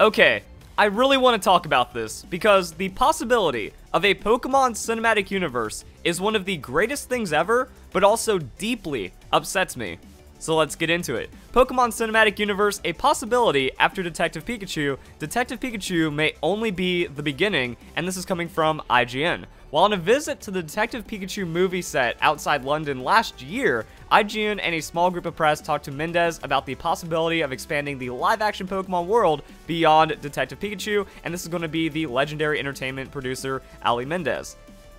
Okay, I really want to talk about this because the possibility of a Pokemon cinematic universe is one of the greatest things ever, but also deeply upsets me. So let's get into it. Pokemon Cinematic Universe, a possibility after Detective Pikachu. Detective Pikachu may only be the beginning, and this is coming from IGN. While on a visit to the Detective Pikachu movie set outside London last year, IGN and a small group of press talked to Mendez about the possibility of expanding the live-action Pokemon world beyond Detective Pikachu, and this is going to be the legendary entertainment producer Ali Mendez.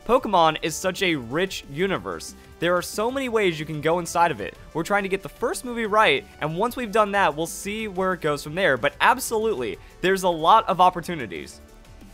Pokemon is such a rich universe. There are so many ways you can go inside of it. We're trying to get the first movie right, and once we've done that, we'll see where it goes from there. But absolutely, there's a lot of opportunities.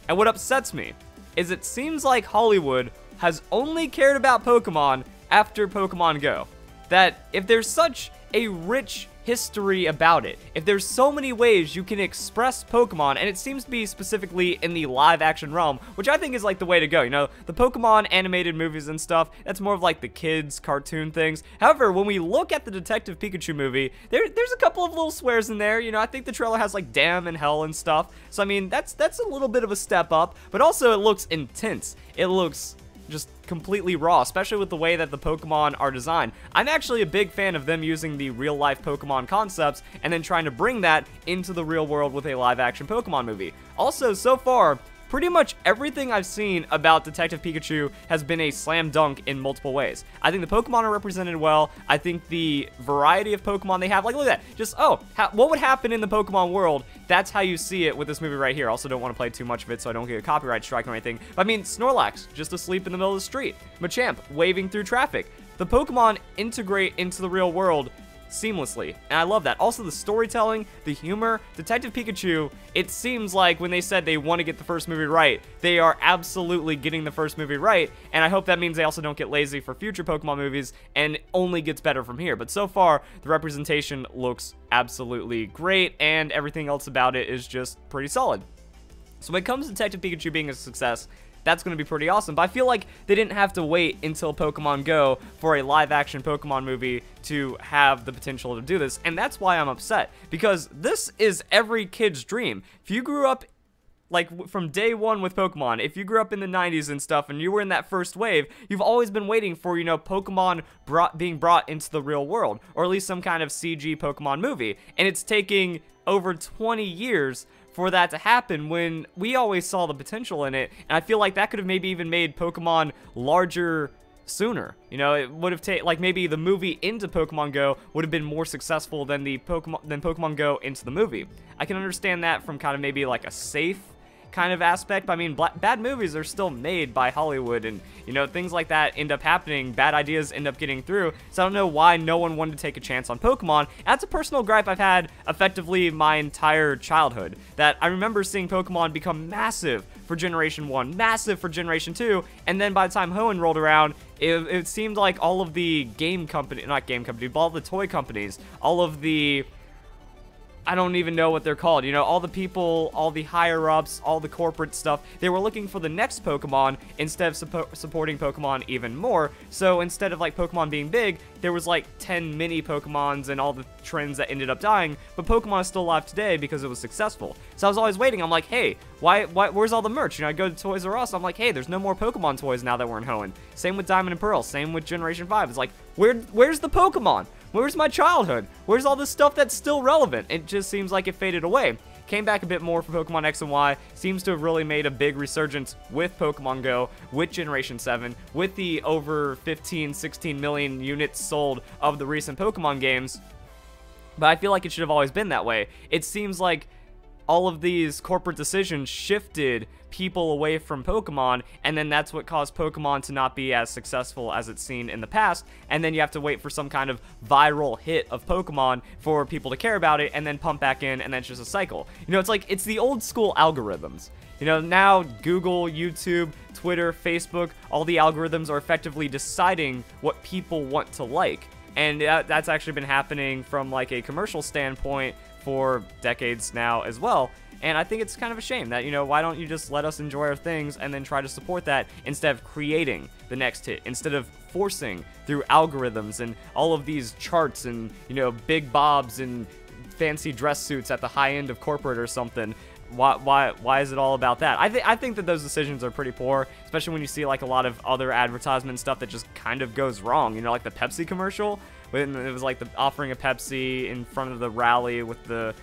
And what upsets me is it seems like Hollywood has only cared about Pokemon after Pokemon Go. That if there's such a rich history about it, if there's so many ways you can express Pokemon, and it seems to be specifically in the live action realm, which I think is like the way to go. You know, the Pokemon animated movies and stuff, that's more of like the kids cartoon things. However, when we look at the Detective Pikachu movie, there's a couple of little swears in there. You know, I think the trailer has like damn and hell and stuff. So I mean, that's a little bit of a step up, but also it looks intense. It looks just completely raw, especially with the way that the Pokemon are designed. I'm actually a big fan of them using the real-life Pokemon concepts and then trying to bring that into the real world with a live-action Pokemon movie. Also, so far, pretty much everything I've seen about Detective Pikachu has been a slam dunk in multiple ways. I think the Pokemon are represented well. I think the variety of Pokemon they have, like, look at that. Just, what would happen in the Pokemon world? That's how you see it with this movie right here. Also, don't want to play too much of it so I don't get a copyright strike or anything. But, I mean, Snorlax, just asleep in the middle of the street. Machamp, waving through traffic. The Pokemon integrate into the real world seamlessly, and I love that. Also, the storytelling, the humor, Detective Pikachu, it seems like when they said they want to get the first movie right, they are absolutely getting the first movie right, and I hope that means they also don't get lazy for future Pokemon movies and only gets better from here. But so far, the representation looks absolutely great, and everything else about it is just pretty solid. So when it comes to Detective Pikachu being a success, that's going to be pretty awesome. But I feel like they didn't have to wait until Pokemon Go for a live-action Pokemon movie to have the potential to do this. And that's why I'm upset, because this is every kid's dream. If you grew up, like, from day one with Pokemon, if you grew up in the 90s and stuff and you were in that first wave, you've always been waiting for, you know, Pokemon being brought into the real world, or at least some kind of CG Pokemon movie. And it's taking over 20 years for that to happen when we always saw the potential in it, and I feel like that could have maybe even made Pokemon larger sooner. You know, it would have taken, like, maybe the movie into Pokemon Go would have been more successful than Pokemon Go into the movie. I can understand that from kind of maybe like a safe kind of aspect, but I mean, bad movies are still made by Hollywood, and, you know, things like that end up happening, bad ideas end up getting through, so I don't know why no one wanted to take a chance on Pokemon. That's a personal gripe I've had effectively my entire childhood, that I remember seeing Pokemon become massive for Generation 1, massive for Generation 2, and then by the time Hoenn rolled around, it seemed like all of the all the toy companies, all of the, I don't even know what they're called, you know, all the people, all the higher-ups, all the corporate stuff, they were looking for the next Pokemon instead of supporting Pokemon even more. So instead of, like, Pokemon being big, there was, like, 10 mini Pokemons and all the trends that ended up dying, but Pokemon is still alive today because it was successful. So I was always waiting. I'm like, hey, where's all the merch? You know, I go to Toys R Us, I'm like, hey, there's no more Pokemon toys now that we're in Hoenn. Same with Diamond and Pearl, same with Generation 5. It's like, where's the Pokemon? Where's my childhood? Where's all this stuff that's still relevant? It just seems like it faded away. Came back a bit more for Pokemon X and Y. Seems to have really made a big resurgence with Pokemon Go, with Generation 7, with the over 15, 16 million units sold of the recent Pokemon games. But I feel like it should have always been that way. It seems like all of these corporate decisions shifted people away from Pokemon, and then that's what caused Pokemon to not be as successful as it's seen in the past, and then you have to wait for some kind of viral hit of Pokemon for people to care about it, and then pump back in, and then it's just a cycle. You know, it's like, it's the old school algorithms. You know, now Google, YouTube, Twitter, Facebook, all the algorithms are effectively deciding what people want to like, and that's actually been happening from, like, a commercial standpoint for decades now as well. And I think it's kind of a shame that, you know, why don't you just let us enjoy our things and then try to support that instead of creating the next hit, instead of forcing through algorithms and all of these charts and, you know, big bobs and fancy dress suits at the high end of corporate or something. Why is it all about that? I think that those decisions are pretty poor, especially when you see like a lot of other advertisement stuff that just kind of goes wrong. You know, like the Pepsi commercial when it was like offering a Pepsi in front of the rally with the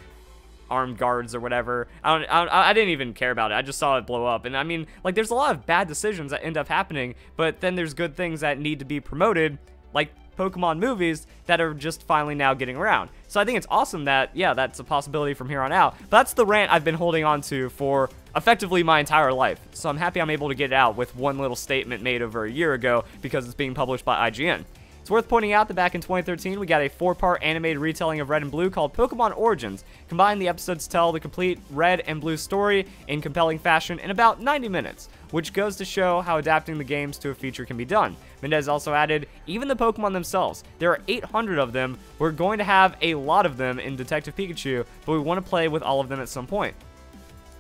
armed guards or whatever. I didn't even care about it. I just saw it blow up. And I mean, like, there's a lot of bad decisions that end up happening, but then there's good things that need to be promoted, like Pokemon movies that are just finally now getting around. So I think it's awesome that, yeah, that's a possibility from here on out. But that's the rant I've been holding on to for effectively my entire life. So I'm happy I'm able to get it out with one little statement made over a year ago because it's being published by IGN. It's worth pointing out that back in 2013, we got a 4-part animated retelling of Red and Blue called Pokemon Origins. Combined, the episodes tell the complete Red and Blue story in compelling fashion in about 90 minutes, which goes to show how adapting the games to a feature can be done. Mendez also added, even the Pokemon themselves, there are 800 of them. We're going to have a lot of them in Detective Pikachu, but we want to play with all of them at some point.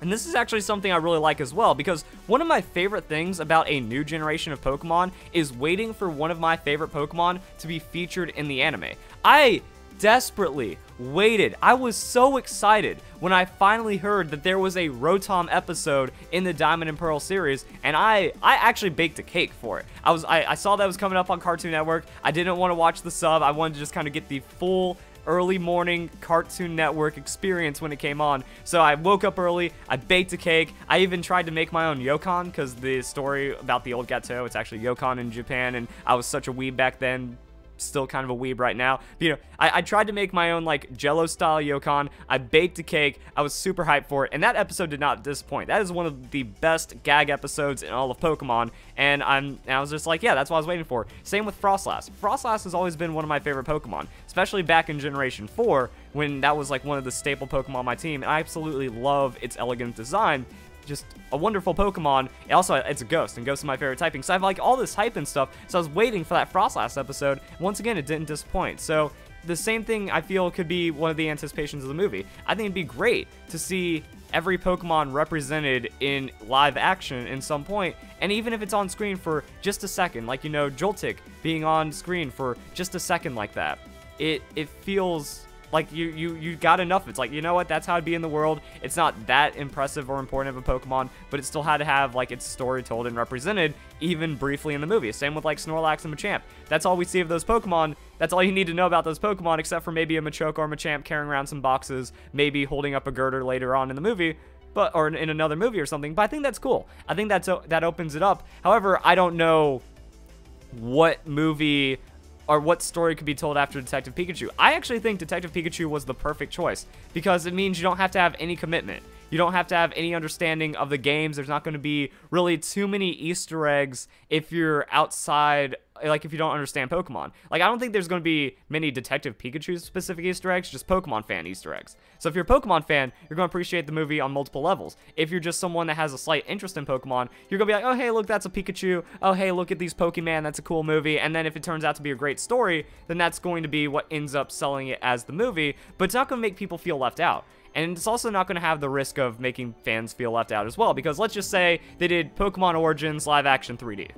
And this is actually something I really like as well, because one of my favorite things about a new generation of Pokemon is waiting for one of my favorite Pokemon to be featured in the anime. I desperately waited. I was so excited when I finally heard that there was a Rotom episode in the Diamond and Pearl series, and I actually baked a cake for it. I saw that was coming up on Cartoon Network. I didn't want to watch the sub. I wanted to just kind of get the full early morning Cartoon Network experience when it came on. So I woke up early, I baked a cake, I even tried to make my own Yokon, because the story about the old Gato, it's actually Yokon in Japan, and I was such a weeb back then, still kind of a weeb right now. But, you know, I tried to make my own like Jello style Yokon. I baked a cake. I was super hyped for it, and that episode did not disappoint. That is one of the best gag episodes in all of Pokemon, and I was just like, yeah, that's what I was waiting for. Same with Frostlass. Frostlass has always been one of my favorite Pokemon, especially back in Generation 4 when that was like one of the staple Pokemon on my team, and I absolutely love its elegant design. Just a wonderful Pokemon. Also, it's a ghost, and ghost is my favorite typing, so I have like all this hype and stuff, so I was waiting for that Frostlass episode. Once again, it didn't disappoint. So the same thing I feel could be one of the anticipations of the movie. I think it'd be great to see every Pokemon represented in live action in some point, and even if it's on screen for just a second, like, you know, Joltik being on screen for just a second like that, it feels like you got enough. It's like, you know what, that's how it'd be in the world. It's not that impressive or important of a Pokemon, but it still had to have like its story told and represented even briefly in the movie. Same with like Snorlax and Machamp. That's all we see of those Pokemon. That's all you need to know about those Pokemon, except for maybe a Machoke or Machamp carrying around some boxes, maybe holding up a girder later on in the movie, or in another movie or something. But I think that's cool. I think that opens it up. However, I don't know what movie or what story could be told after Detective Pikachu. I actually think Detective Pikachu was the perfect choice, because it means you don't have to have any commitment. You don't have to have any understanding of the games. There's not going to be really too many Easter eggs if you're outside, like if you don't understand Pokemon. Like, I don't think there's going to be many Detective Pikachu specific Easter eggs, just Pokemon fan Easter eggs. So if you're a Pokemon fan, you're going to appreciate the movie on multiple levels. If you're just someone that has a slight interest in Pokemon, you're going to be like, oh, hey, look, that's a Pikachu. Oh, hey, look at these Pokemon. That's a cool movie. And then if it turns out to be a great story, then that's going to be what ends up selling it as the movie. But it's not going to make people feel left out. And it's also not going to have the risk of making fans feel left out as well, because let's just say they did Pokemon Origins live action 3D.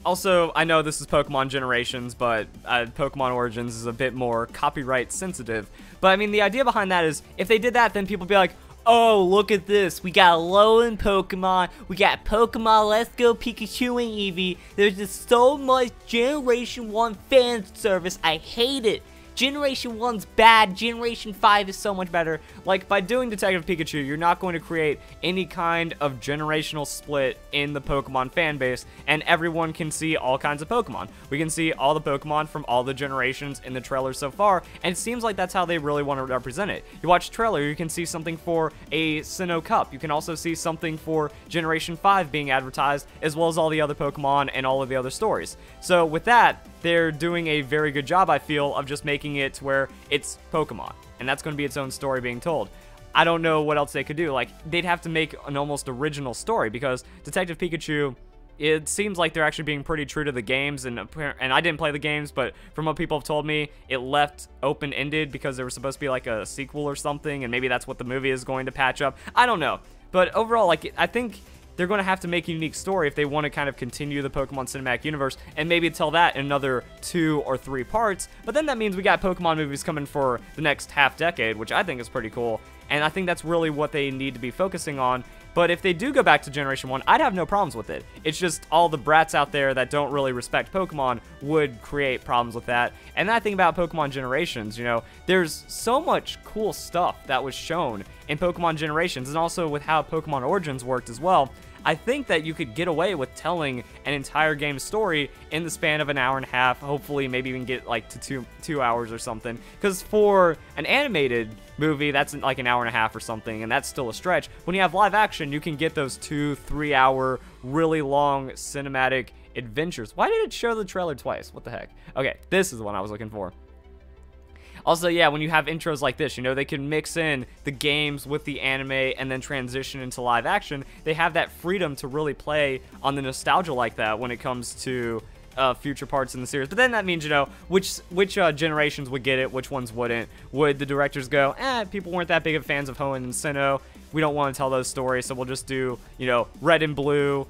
Also, I know this is Pokemon Generations, but Pokemon Origins is a bit more copyright sensitive. But I mean, the idea behind that is, if they did that, then people would be like, oh, look at this. We got Alolan Pokemon. We got Pokemon Let's Go Pikachu and Eevee. There's just so much Generation 1 fan service. I hate it. Generation 1's bad, Generation 5 is so much better. Like, by doing Detective Pikachu, you're not going to create any kind of generational split in the Pokemon fan base, and everyone can see all kinds of Pokemon. We can see all the Pokemon from all the generations in the trailer so far, and it seems like that's how they really want to represent it. You watch the trailer, you can see something for a Sinnoh Cup. You can also see something for Generation 5 being advertised, as well as all the other Pokemon and all of the other stories. So with that, they're doing a very good job, I feel, of just making it to where it's Pokemon, and that's going to be its own story being told. I don't know what else they could do. Like, they'd have to make an almost original story, because Detective Pikachu, it seems like they're actually being pretty true to the games, and I didn't play the games, but from what people have told me, it left open-ended because there was supposed to be like a sequel or something, and maybe that's what the movie is going to patch up. I don't know, but overall, like, I think they're going to have to make a unique story if they want to kind of continue the Pokemon Cinematic Universe and maybe tell that in another 2 or 3 parts. But then that means we got Pokemon movies coming for the next half decade, which I think is pretty cool. And I think that's really what they need to be focusing on. But if they do go back to Generation 1, I'd have no problems with it. It's just all the brats out there that don't really respect Pokemon would create problems with that. And I think about Pokemon Generations, you know, there's so much cool stuff that was shown in Pokemon Generations, and also with how Pokemon Origins worked as well. I think that you could get away with telling an entire game story in the span of an hour and a half. Hopefully, maybe even get like to two hours or something. Because for an animated movie, that's like an hour and a half or something, and that's still a stretch. When you have live action, you can get those 2-3 hour, really long cinematic adventures. Why did it show the trailer twice? What the heck? Okay, this is the one I was looking for. Also, yeah, when you have intros like this, you know, they can mix in the games with the anime and then transition into live action. They have that freedom to really play on the nostalgia like that when it comes to future parts in the series. But then that means, you know, which generations would get it, which ones wouldn't. Would the directors go, people weren't that big of fans of Hoenn and Sinnoh. We don't want to tell those stories, so we'll just do, you know, red and blue,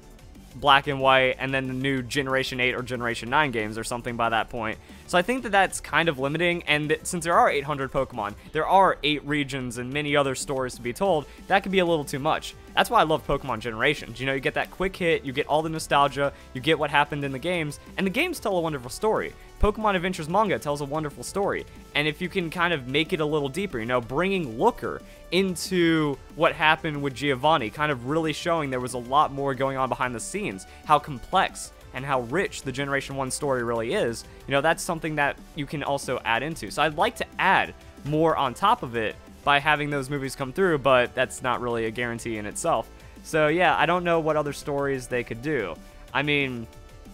black and white, and then the new Generation 8 or Generation 9 games or something by that point. So I think that that's kind of limiting, and since there are 800 Pokemon, there are 8 regions and many other stories to be told, that could be a little too much. That's why I love Pokemon Generations. You know, you get that quick hit, you get all the nostalgia, you get what happened in the games, and the games tell a wonderful story. Pokemon Adventures manga tells a wonderful story, and if you can kind of make it a little deeper, you know, bringing Looker into what happened with Giovanni, kind of really showing there was a lot more going on behind the scenes, how complex and how rich the Generation 1 story really is, you know, that's something that you can also add into. So I'd like to add more on top of it by having those movies come through, but that's not really a guarantee in itself. So yeah, I don't know what other stories they could do. I mean,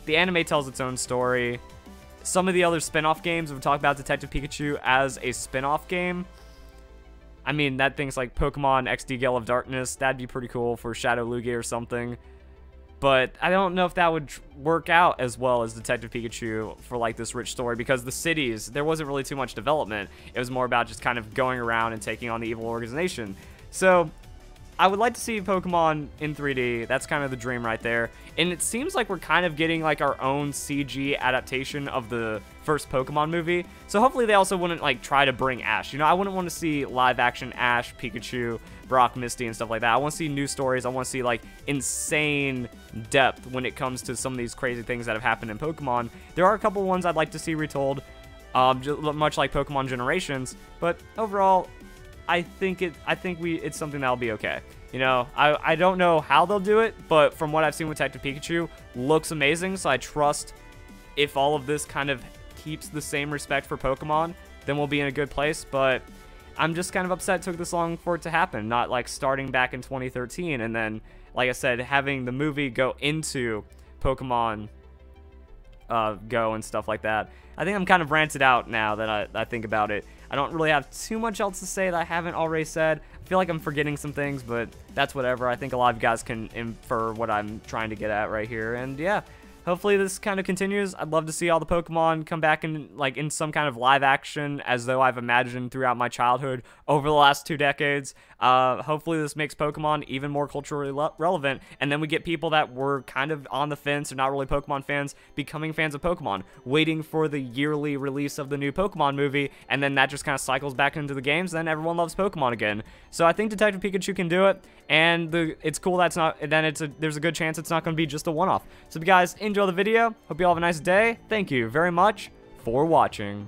the anime tells its own story. Some of the other spin-off games, we've talked about Detective Pikachu as a spin-off game. I mean, that thing's like Pokemon XD Gale of Darkness. That'd be pretty cool for Shadow Lugia or something. But I don't know if that would work out as well as Detective Pikachu for like this rich story, because the cities, there wasn't really too much development. It was more about just kind of going around and taking on the evil organization. So I would like to see Pokemon in 3D. That's kind of the dream right there. And it seems like we're kind of getting like our own CG adaptation of the first Pokemon movie. So hopefully they also wouldn't like try to bring Ash. You know, I wouldn't want to see live action Ash, Pikachu, Brock, Misty, and stuff like that. I want to see new stories. I want to see like insane depth when it comes to some of these crazy things that have happened in Pokemon. There are a couple ones I'd like to see retold, much like Pokemon Generations. But overall, I think it's something that'll be okay. You know, I don't know how they'll do it, but from what I've seen with Detective Pikachu, looks amazing. So I trust if all of this kind of keeps the same respect for Pokemon, then we'll be in a good place. But I'm just kind of upset it took this long for it to happen, not like starting back in 2013 and then, like I said, having the movie go into Pokemon Go and stuff like that. I think I'm kind of ranted out now that I think about it. I don't really have too much else to say that I haven't already said. I feel like I'm forgetting some things, but that's whatever. I think a lot of you guys can infer what I'm trying to get at right here. And yeah, hopefully this kind of continues. I'd love to see all the Pokemon come back in some kind of live action, as though I've imagined throughout my childhood over the last 2 decades. Hopefully this makes Pokemon even more culturally relevant, and then we get people that were kind of on the fence or not really Pokemon fans becoming fans of Pokemon, waiting for the yearly release of the new Pokemon movie, and then that just kind of cycles back into the games, then everyone loves Pokemon again. So I think Detective Pikachu can do it, and it's cool that's not, then there's a good chance it's not going to be just a one-off. So if you guys enjoy the video, hope you all have a nice day. Thank you very much for watching.